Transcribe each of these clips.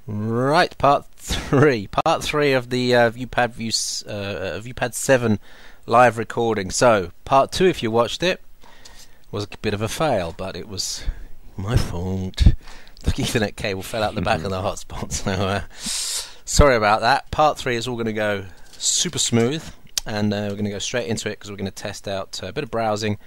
Right, part three of the Viewpad 7 live recording. So, part 2, if you watched it, was a bit of a fail, but it was my fault. The Ethernet cable fell out the back of the hotspot, so sorry about that. Part 3 is all going to go super smooth, and we're going to go straight into it because we're going to test out a bit of browsing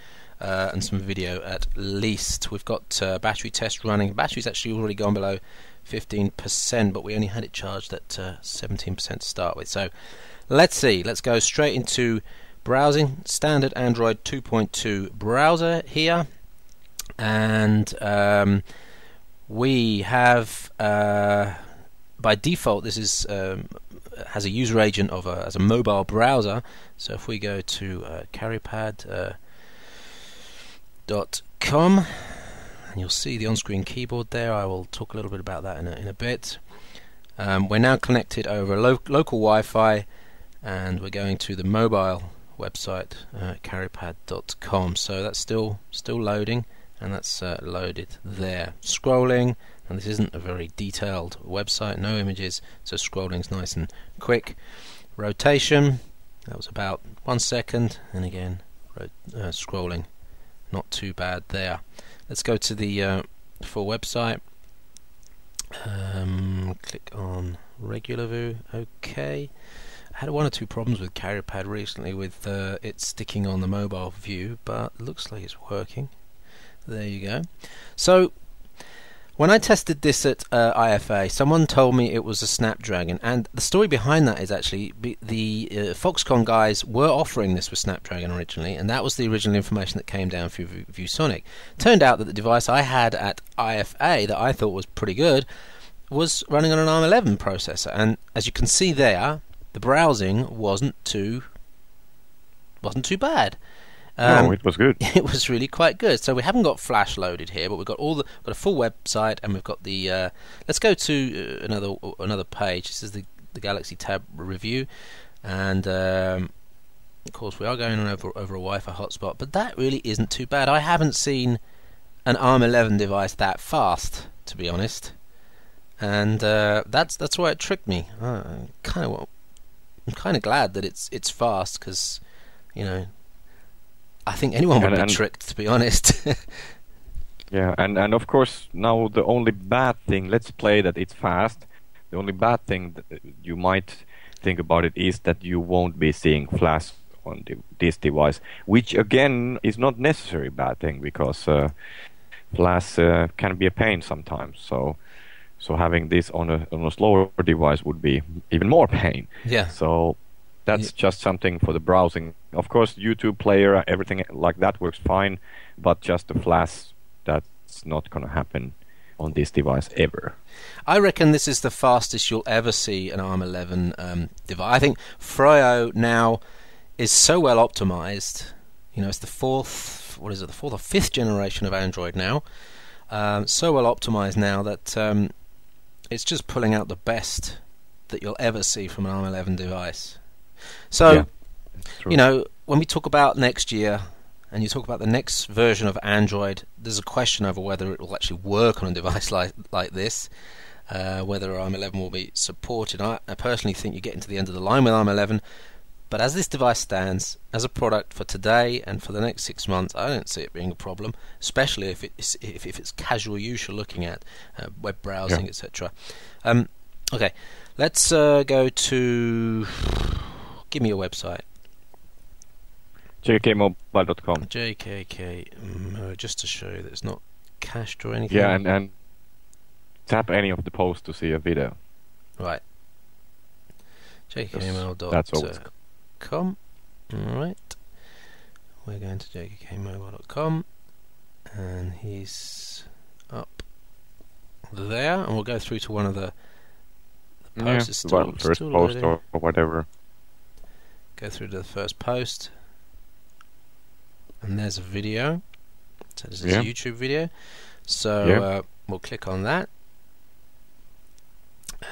and some video at least. We've got battery test running. Battery's actually already gone below 15%, but we only had it charged at 17% to start with. So let's see. Let's go straight into browsing. Standard Android 2.2 browser here, and we have by default this is has a user agent of as a mobile browser. So if we go to carrypad.com, and you'll see the on-screen keyboard there. I will talk a little bit about that in a bit. We're now connected over local Wi-Fi, and we're going to the mobile website, carrypad.com. So that's still loading, and that's loaded there. Scrolling, and this isn't a very detailed website, no images, so scrolling's nice and quick. Rotation, that was about 1 second, and again scrolling, not too bad there. Let's go to the full website. Click on regular view. Okay. I had 1 or 2 problems with CarryPad recently with it sticking on the mobile view, but it looks like it's working. There you go. So when I tested this at IFA, someone told me it was a Snapdragon, and the story behind that is actually the Foxconn guys were offering this with Snapdragon originally, and that was the original information that came down through Viewsonic. Turned out that the device I had at IFA that I thought was pretty good was running on an ARM11 processor, and as you can see there, the browsing wasn't too bad. No, it was good. It was really quite good. So we haven't got Flash loaded here, but we've got got a full website, and we've got the. Let's go to another page. This is the Galaxy Tab review, and of course we are going on over a Wi-Fi hotspot, but that really isn't too bad. I haven't seen an ARM11 device that fast, to be honest, and that's why it tricked me. I'm kind of glad that it's fast, because I think anyone would be tricked, to be honest. Yeah, and of course now the only bad thing, let's play that it's fast. The only bad thing that you might think about it is that you won't be seeing Flash on this device, which again is not necessarily a bad thing, because Flash can be a pain sometimes. So having this on a slower device would be even more pain. Yeah. So that's just something for the browsing. Of course, YouTube player, everything like that works fine, but just the Flash, that's not going to happen on this device ever. I reckon this is the fastest you'll ever see an ARM11 device. I think Freo now is so well optimized. It's the fourth or 5th generation of Android now. So well optimized now that it's just pulling out the best that you'll ever see from an ARM11 device. So, when we talk about next year, and you talk about the next version of Android, there's a question over whether it will actually work on a device like this, whether ARM11 will be supported. I personally think you're getting to the end of the line with ARM11, but as this device stands, as a product for today and for the next 6 months, I don't see it being a problem, especially if it's casual use you're looking at, web browsing, etc. Okay, let's go to... Give me a website. jkkmobile.com. JKK, just to show you that it's not cached or anything. Yeah, and tap any of the posts to see a video. Right. jkkmobile.com. Alright. We're going to jkkmobile.com, and he's up there, and we'll go through to one of the posts. First post or whatever. Go through to the first post, and there's a video. So this is a YouTube video. So we'll click on that,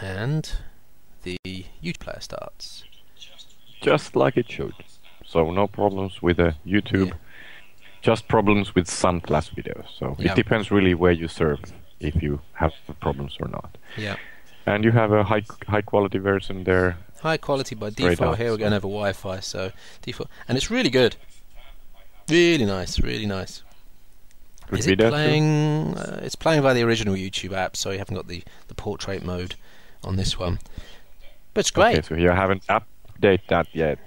and the YouTube player starts. Just like it should. So no problems with YouTube. Just problems with some Flash videos. So it depends really where you surf, if you have problems or not. Yeah. And you have a high quality version there. High quality by Straight default. up, Here we're so. going over Wi-Fi, so default, and it's really good. Really nice, really nice. Good Is it video too? playing? It's playing via the original YouTube app, so you haven't got the portrait mode on this one. But it's great. Okay, so you haven't updated that yet.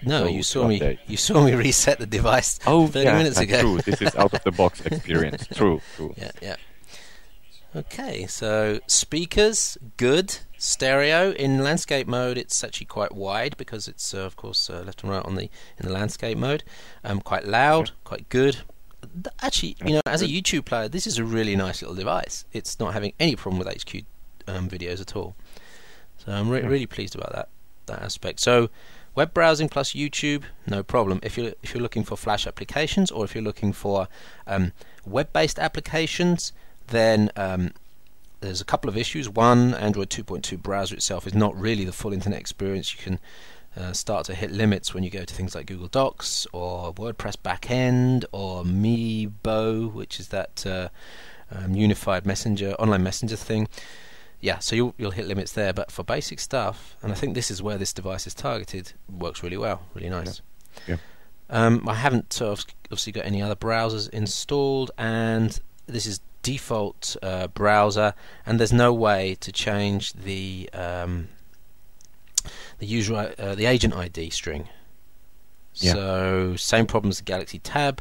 No, So you to saw me. update. You saw me reset the device 30 yeah, minutes that's ago. true. This is out of the box experience. True. Yeah, yeah. Okay, so speakers, good. Stereo in landscape mode, it's actually quite wide because it's of course left and right in the landscape mode. Quite loud, quite good. Actually, you know, as a YouTube player, this is a really nice little device. It's not having any problem with HQ videos at all. So I'm really pleased about that aspect. So web browsing plus YouTube, no problem. If you're looking for Flash applications, or if you're looking for web-based applications, then there's a couple of issues. One, Android 2.2 browser itself is not really the full internet experience. You can start to hit limits when you go to things like Google Docs or WordPress backend or Meebo, which is that unified online messenger thing. Yeah, so you'll hit limits there. But for basic stuff, and I think this is where this device is targeted, works really well, really nice. Yeah. I haven't obviously got any other browsers installed, and this is default browser, and there's no way to change the agent ID string. Yeah. So same problem as the Galaxy Tab.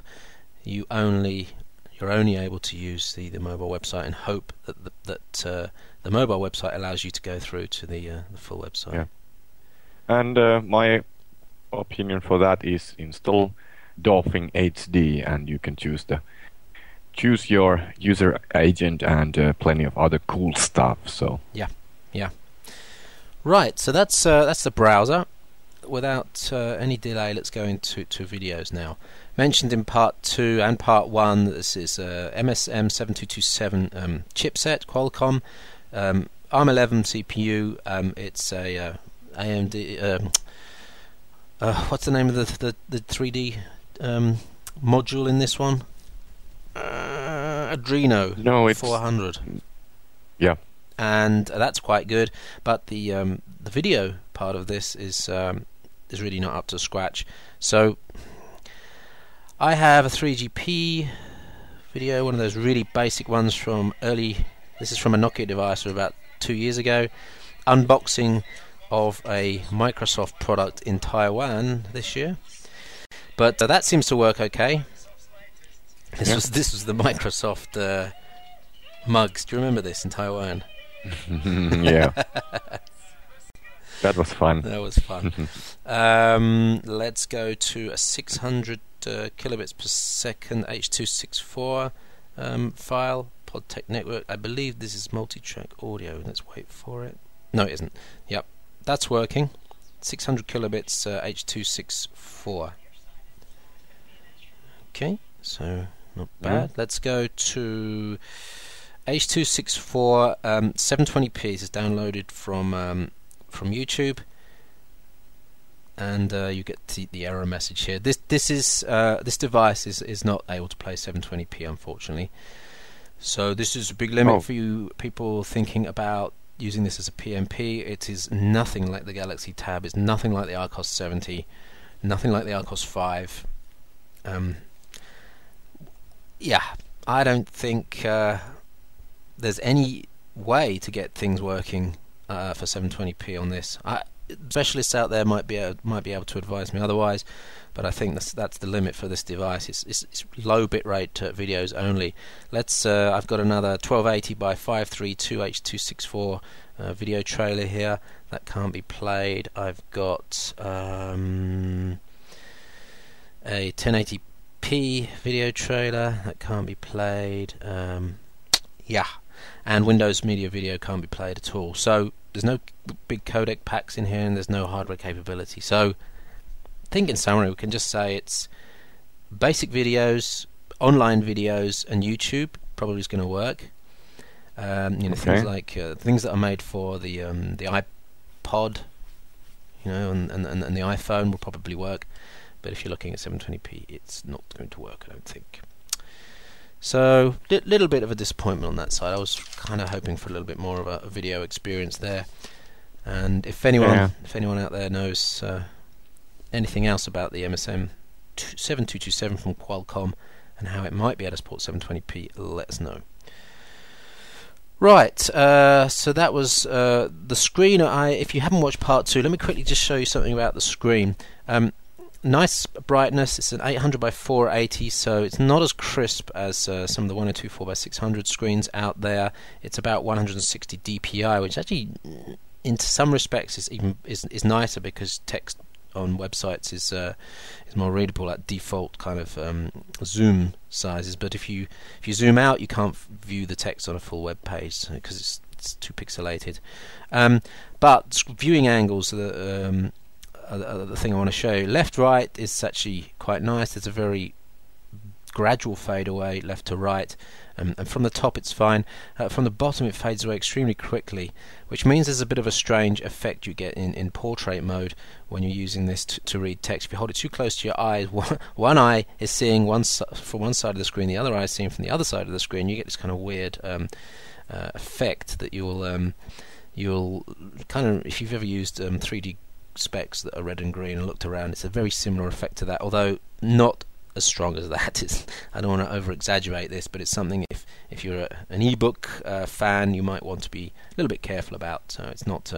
You're only able to use the mobile website and hope that the mobile website allows you to go through to the full website. Yeah. And my opinion for that is install Dolphin HD, and you can choose your user agent and plenty of other cool stuff. So yeah. Right, so that's the browser. Without any delay, let's go into videos now. Mentioned in part 2 and part 1, this is MSM 7227 chipset, Qualcomm, ARM11 CPU. It's a AMD. What's the name of the 3D module in this one? Adreno. No, it's 400. Yeah. And that's quite good, but the video part of this is really not up to scratch. So I have a 3GP video, one of those really basic ones from early. This is from a Nokia device from about 2 years ago. Unboxing of a Microsoft product in Taiwan this year, but that seems to work okay. This was the Microsoft mugs. Do you remember this in Taiwan? Yeah. That was fun. That was fun. Let's go to a 600 kilobits per second H.264 file, PodTech Network. I believe this is multi-track audio. Let's wait for it. No, it isn't. Yep, that's working. 600 kilobits H.264. Okay, so not bad. Let's go to H.264 720p. This is downloaded from YouTube, and you get the error message here. This device is not able to play 720p, unfortunately. So this is a big limit for you people thinking about using this as a PMP. It is nothing like the Galaxy Tab. It's nothing like the Arcos 70. Nothing like the Arcos 5. Yeah, I don't think there's any way to get things working for 720p on this. Specialists out there might be able to advise me otherwise, but I think that's the limit for this device. It's low bitrate videos only. I've got another 1280 by 532 H.264 video trailer here that can't be played. I've got a 1080p video trailer that can't be played. Yeah, and Windows Media Video can't be played at all. So there's no big codec packs in here, and there's no hardware capability. So I think in summary we can just say it's basic videos, online videos, and YouTube probably is going to work. Things like things that are made for the iPod, and the iPhone will probably work. But if you're looking at 720p, it's not going to work, I don't think. So little bit of a disappointment on that side. I was kind of hoping for a little bit more of a video experience there. And if anyone out there knows anything else about the MSM 7227 from Qualcomm and how it might be able to support 720p, let us know. Right, so that was the screen. If you haven't watched part 2, let me quickly just show you something about the screen. Nice brightness. It's an 800 by 480, so it's not as crisp as some of the 1024 by 600 screens out there. It's about 160 dpi, which actually, in some respects, is nicer because text on websites is more readable at default kind of zoom sizes. But if you zoom out, you can't view the text on a full web page because it's too pixelated. But viewing angles are the thing I want to show you. Left right is actually quite nice. There's a very gradual fade away left to right, and from the top it's fine. From the bottom it fades away extremely quickly, which means there's a bit of a strange effect you get in portrait mode when you're using this to read text. If you hold it too close to your eyes, one eye is seeing from one side of the screen, the other eye is seeing from the other side of the screen. You get this kind of weird effect that you'll kind of, if you've ever used 3D specs that are red and green and looked around, it's a very similar effect to that, although not as strong as that. I don't want to over exaggerate this, but it's something if you're an ebook fan, you might want to be a little bit careful about. So it's not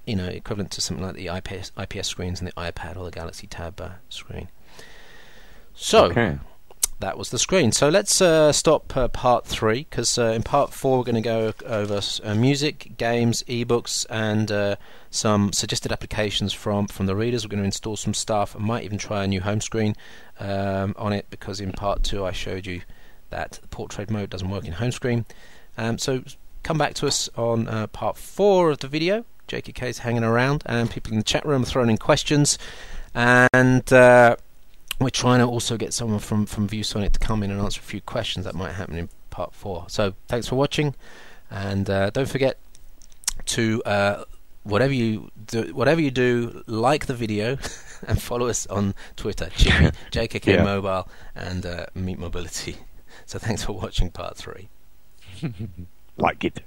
equivalent to something like the IPS screens in the iPad or the Galaxy Tab screen. So that was the screen. So let's stop part 3, because in part 4 we're going to go over music, games, ebooks, and some suggested applications from the readers. We're going to install some stuff. I might even try a new home screen on it, because in part 2 I showed you that the portrait mode doesn't work in home screen. So come back to us on part 4 of the video. JKK is hanging around, and people in the chat room are throwing in questions, and we're trying to also get someone from Viewsonic to come in and answer a few questions that might happen in part 4. So thanks for watching, and don't forget to whatever you do, like the video and follow us on Twitter, Chippy, JKK Mobile, and Meet Mobility. So thanks for watching part 3. Like it.